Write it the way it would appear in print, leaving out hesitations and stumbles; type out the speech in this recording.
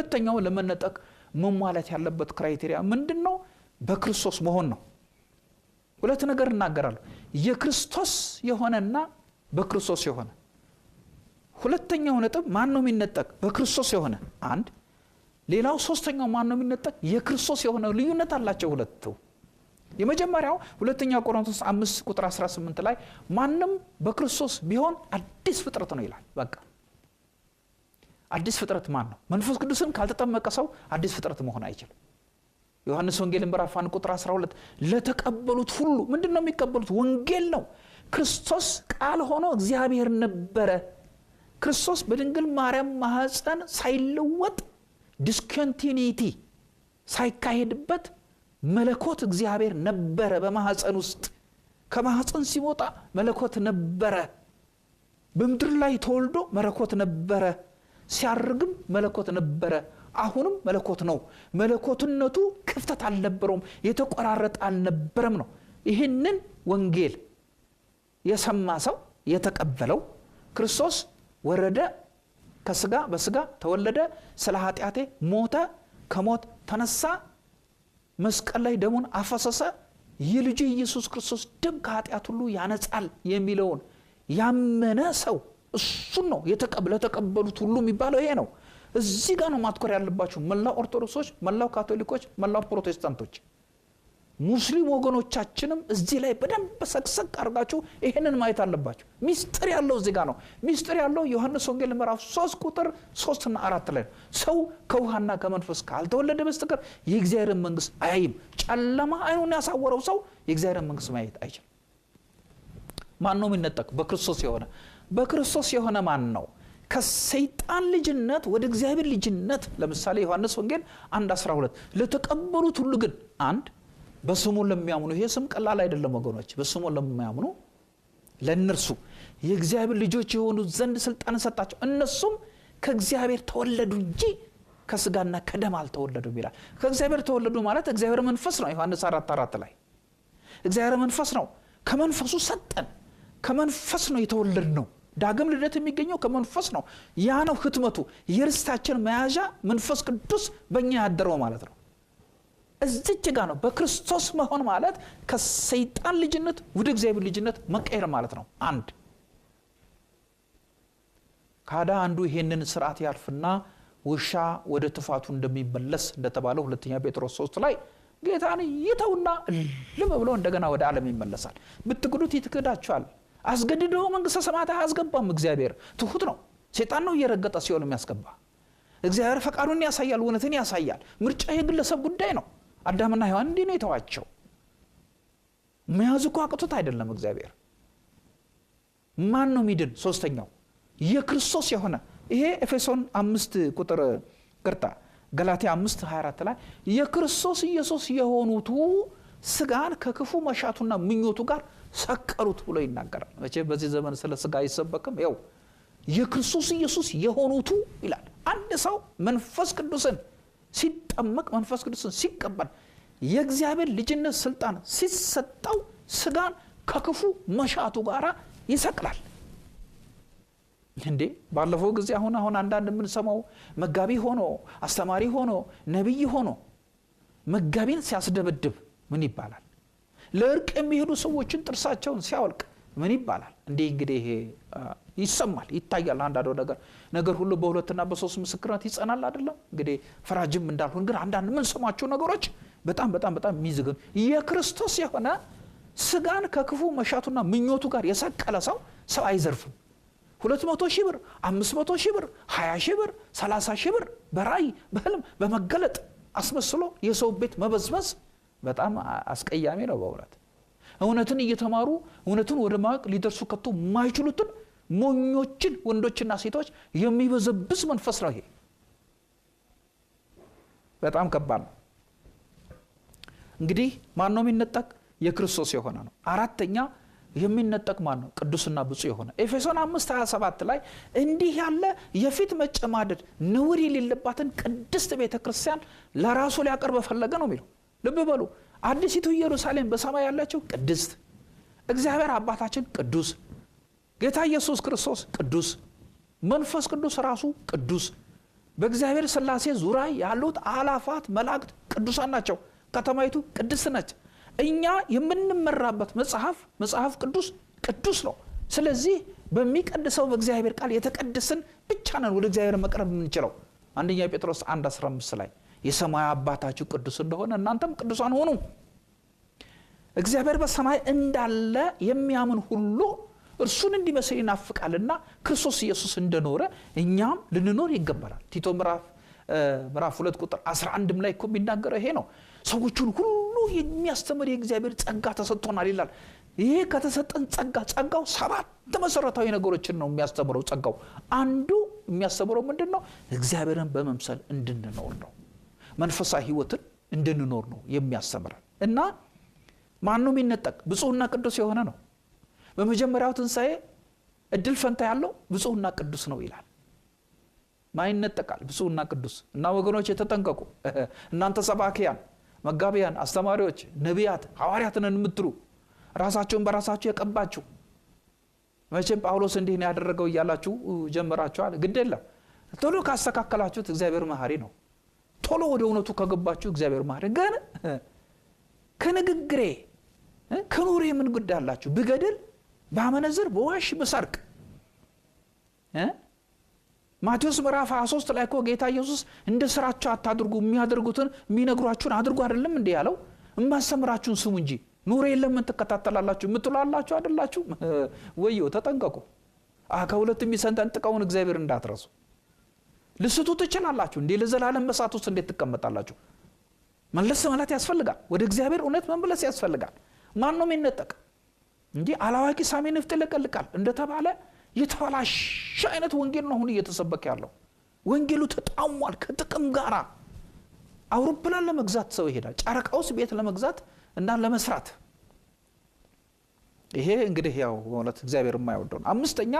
ሁለተኛው ለመነጠቅ መሟላት ያለበት ክራይቴሪያ ምንድነው? በክርስቶስ መሆን ነው። ሁለት ነገር እናገራለሁ። የክርስቶስ የሆነና በክርስቶስ የሆነ። ሁለተኛው ነጥብ ማን ነው የሚነጠቅ? በክርስቶስ የሆነ አንድ። ሌላው ሶስተኛው ማን ነው የሚነጠቅ? የክርስቶስ የሆነ። ልዩነት አላቸው ሁለቱ። የመጀመሪያው ሁለተኛ ቆሮንቶስ 5:18 ላይ ማንንም በክርስቶስ ቢሆን አዲስ ፍጥረት ነው ይላል። በቃ አዲስ ፍጥረት ማን ነው? መንፈስ ቅዱስን ካልተጠመቀ ሰው አዲስ ፍጥረት መሆን አይችልም። ዮሐንስ ወንጌል ምዕራፍ 1:12 ለተቀበሉት ሁሉ ምንድነው የሚቀበሉት? ወንጌል ነው። ክርስቶስ ቃል ሆኖ እግዚአብሔር ነበረ። ክርስቶስ በድንግል ማርያም ማህፀን ሳይለወጥ ዲስኮንቲኒቲ ሳይካሄድበት መለኮት እግዚአብሔር ነበረ በማህፀን ውስጥ። ከማህፀን ሲወጣ መለኮት ነበረ። በምድር ላይ ተወልዶ መለኮት ነበረ። ሲያርግም መለኮት ነበረ። አሁንም መለኮት ነው። መለኮትነቱ ክፍተት አልነበረውም፣ የተቆራረጠ አልነበረም ነው። ይህንን ወንጌል የሰማ ሰው የተቀበለው ክርስቶስ ወረደ፣ ከስጋ በስጋ ተወለደ፣ ስለ ኃጢአቴ ሞተ፣ ከሞት ተነሳ፣ መስቀል ላይ ደሙን አፈሰሰ፣ የልጁ ኢየሱስ ክርስቶስ ደም ከኃጢአት ሁሉ ያነጻል የሚለውን ያመነ ሰው እሱ ነው የተቀበሉት ሁሉ የሚባለው ይሄ ነው። እዚህ ጋር ነው ማትኮር ያለባችሁ መላው ኦርቶዶክሶች፣ መላው ካቶሊኮች፣ መላው ፕሮቴስታንቶች። ሙስሊም ወገኖቻችንም እዚህ ላይ በደንብ ሰክሰክ አድርጋችሁ ይሄንን ማየት አለባችሁ። ሚስጥር ያለው እዚህ ጋር ነው። ሚስጥር ያለው ዮሐንስ ወንጌል ምዕራፍ 3:3 እና 4 ላይ ሰው ከውሃና ከመንፈስ ካልተወለደ በስተቀር የእግዚአብሔርን መንግስት አያይም። ጨለማ አይኑን ያሳወረው ሰው የእግዚአብሔርን መንግስት ማየት አይችልም። ማን ነው የሚነጠቅ? በክርስቶስ የሆነ። በክርስቶስ የሆነ ማን ነው? ከሰይጣን ልጅነት ወደ እግዚአብሔር ልጅነት። ለምሳሌ ዮሐንስ ወንጌል 1:12 ለተቀበሉት ሁሉ ግን አንድ በስሙ ለሚያምኑ። ይሄ ስም ቀላል አይደለም ወገኖች። በስሙ ለሚያምኑ ለነርሱ የእግዚአብሔር ልጆች የሆኑ ዘንድ ስልጣን ሰጣቸው። እነሱም ከእግዚአብሔር ተወለዱ እንጂ ከስጋና ከደም አልተወለዱም ይላል። ከእግዚአብሔር ተወለዱ ማለት እግዚአብሔር መንፈስ ነው። ዮሐንስ 4:4 ላይ እግዚአብሔር መንፈስ ነው። ከመንፈሱ ሰጠን። ከመንፈስ ነው የተወለድነው። ዳግም ልደት የሚገኘው ከመንፈስ ነው። ያ ነው ህትመቱ። የርስታችን መያዣ መንፈስ ቅዱስ በእኛ ያደረው ማለት ነው። እዚች ጋር ነው በክርስቶስ መሆን ማለት ከሰይጣን ልጅነት ወደ እግዚአብሔር ልጅነት መቀየር ማለት ነው። አንድ ካዳ አንዱ ይሄንን ስርዓት ያልፍና ውሻ ወደ ትፋቱ እንደሚመለስ እንደተባለው ሁለተኛ ጴጥሮስ 3 ላይ ጌታን ይተውና ልም ብሎ እንደገና ወደ ዓለም ይመለሳል። ብትክዱት ይትክዳችኋል። አስገድዶ መንግስተ ሰማያት አያስገባም። እግዚአብሔር ትሁት ነው። ሰይጣን ነው እየረገጠ ሲሆን የሚያስገባ። እግዚአብሔር ፈቃዱን ያሳያል፣ እውነትን ያሳያል። ምርጫ የግለሰብ ጉዳይ ነው። አዳምና ሔዋን እንዲህ ነው የተዋቸው። መያዝ እኮ አቅቶት አይደለም እግዚአብሔር። ማን ነው የሚድን? ሶስተኛው የክርስቶስ የሆነ። ይሄ ኤፌሶን 5 ገላትያ 5:24 ላይ የክርስቶስ ኢየሱስ የሆኑቱ ስጋን ከክፉ መሻቱና ምኞቱ ጋር ሰቀሉት ብሎ ይናገራል። መቼ በዚህ ዘመን ስለ ስጋ አይሰበክም? ያው የክርስቶስ ኢየሱስ የሆኑቱ ይላል። አንድ ሰው መንፈስ ቅዱስን ሲጠመቅ መንፈስ ቅዱስን ሲቀበል የእግዚአብሔር ልጅነት ስልጣን ሲሰጠው ስጋን ከክፉ መሻቱ ጋር ይሰቅላል። እንዴ ባለፈው ጊዜ አሁን አንዳንድ ምን ሰማው መጋቢ ሆኖ አስተማሪ ሆኖ ነብይ ሆኖ መጋቢን ሲያስደበድብ ምን ይባላል? ለእርቅ የሚሄዱ ሰዎችን ጥርሳቸውን ሲያወልቅ ምን ይባላል? እንግዲህ ይሄ ይሰማል ይታያል። አንዳንዱ ነገር ሁሉ በሁለትና በሶስት ምስክርነት ይጸናል አይደለም? እንግዲህ ፈራጅም እንዳልሆን ግን አንዳንድ ምን ሰማቸው ነገሮች በጣም በጣም በጣም የሚዝግም። የክርስቶስ የሆነ ስጋን ከክፉ መሻቱና ምኞቱ ጋር የሰቀለ ሰው አይዘርፍም። 200,000 ብር 500,000 ብር 20,000 ብር 30,000 ብር በራይ በህልም በመገለጥ አስመስሎ የሰው ቤት መበዝበዝ በጣም አስቀያሚ ነው በእውነት። እውነትን እየተማሩ እውነትን ወደ ማወቅ ሊደርሱ ከቶ ማይችሉትን ሞኞችን ወንዶችና ሴቶች የሚበዘብስ መንፈስ ነው ይሄ። በጣም ከባድ ነው። እንግዲህ ማን ነው የሚነጠቅ? የክርስቶስ የሆነ ነው። አራተኛ የሚነጠቅ ማን ነው? ቅዱስና ብፁዕ የሆነ። ኤፌሶን 5:27 ላይ እንዲህ ያለ የፊት መጨማደድ ነውር የሌለባትን ቅድስት ቤተክርስቲያን ለራሱ ሊያቀርብ ፈለገ ነው የሚለው። ልብ በሉ። አዲሲቱ ኢየሩሳሌም በሰማይ ያለችው ቅድስት፣ እግዚአብሔር አባታችን ቅዱስ፣ ጌታ ኢየሱስ ክርስቶስ ቅዱስ፣ መንፈስ ቅዱስ ራሱ ቅዱስ፣ በእግዚአብሔር ሥላሴ ዙሪያ ያሉት አላፋት መላእክት ቅዱሳን ናቸው። ከተማይቱ ቅድስት ነች። እኛ የምንመራበት መጽሐፍ ቅዱስ ነው። ስለዚህ በሚቀድሰው በእግዚአብሔር ቃል የተቀደስን ብቻ ነን ወደ እግዚአብሔር መቅረብ የምንችለው። አንደኛ ጴጥሮስ 1:15 ላይ የሰማይ አባታችሁ ቅዱስ እንደሆነ እናንተም ቅዱሳን ሆኑ። እግዚአብሔር በሰማይ እንዳለ የሚያምን ሁሉ እርሱን እንዲመስል ይናፍቃልና ክርስቶስ ኢየሱስ እንደኖረ እኛም ልንኖር ይገባናል። ቲቶ ምዕራፍ 2:11 ላይ እኮ የሚናገረው ይሄ ነው። ሰዎችን ሁሉ የሚያስተምር የእግዚአብሔር ጸጋ ተሰጥቶናል ይላል። ይሄ ከተሰጠን ጸጋው 7 መሰረታዊ ነገሮችን ነው የሚያስተምረው። ጸጋው አንዱ የሚያስተምረው ምንድነው? እግዚአብሔርን በመምሰል እንድንኖር ነው። መንፈሳዊ ሕይወትን እንድንኖር ነው የሚያስተምረን። እና ማንንም ይነጠቅ ብፁዕና ቅዱስ የሆነ ነው። በመጀመሪያው ትንሣኤ እድል ፈንታ ያለው ብፁዕና ቅዱስ ነው ይላል። ማይነጠቃል ብፁዕና ቅዱስ። እና ወገኖች የተጠንቀቁ። እናንተ ሰባኪያን፣ መጋቢያን፣ አስተማሪዎች፣ ነቢያት፣ ሐዋርያትን የምትሉ ራሳቸውን በራሳቸው የቀባችሁ መቼም ጳውሎስ እንዲህ ነው ያደረገው እያላችሁ ጀምራችኋል። ግድ የለም። ቶሎ ካስተካከላችሁት እግዚአብሔር መሐሪ ነው። ቶሎ ወደ እውነቱ ከገባችሁ እግዚአብሔር መሐሪ። ግን ከንግግሬ ከኑሬ ምን ጉዳይ አላችሁ? ብገድል፣ ባመነዝር፣ በዋሽ፣ በሰርቅ ማቴዎስ ምዕራፍ 23 ላይ እኮ ጌታ ኢየሱስ እንደ ስራቸው አታድርጉ፣ የሚያደርጉትን የሚነግሯችሁን አድርጉ አይደለም እንዴ ያለው? የማስተምራችሁን ስሙ እንጂ ኑሬ የለም ምን ትከታተላላችሁ የምትላላችሁ አይደላችሁ? ወዮ ተጠንቀቁ። ከሁለት የሚሰንጠቀውን እግዚአብሔር እንዳትረሱ። ልስቱ ትችላላችሁ እንዴ? ለዘላለም በሳት ውስጥ እንዴት ትቀመጣላችሁ? መለስ ማለት ያስፈልጋል። ወደ እግዚአብሔር እውነት መመለስ ያስፈልጋል። ማን ነው የሚነጠቅ እንጂ አላዋቂ ሳሚ ንፍጥ ይለቀልቃል እንደተባለ የተበላሸ አይነት ወንጌል ነው አሁን እየተሰበከ ያለው። ወንጌሉ ተጣሟል ከጥቅም ጋራ። አውሮፕላን ለመግዛት ሰው ይሄዳል፣ ጨረቃውስ ቤት ለመግዛት እና ለመስራት። ይሄ እንግዲህ ያው ማለት እግዚአብሔር የማይወደው ነው። አምስተኛ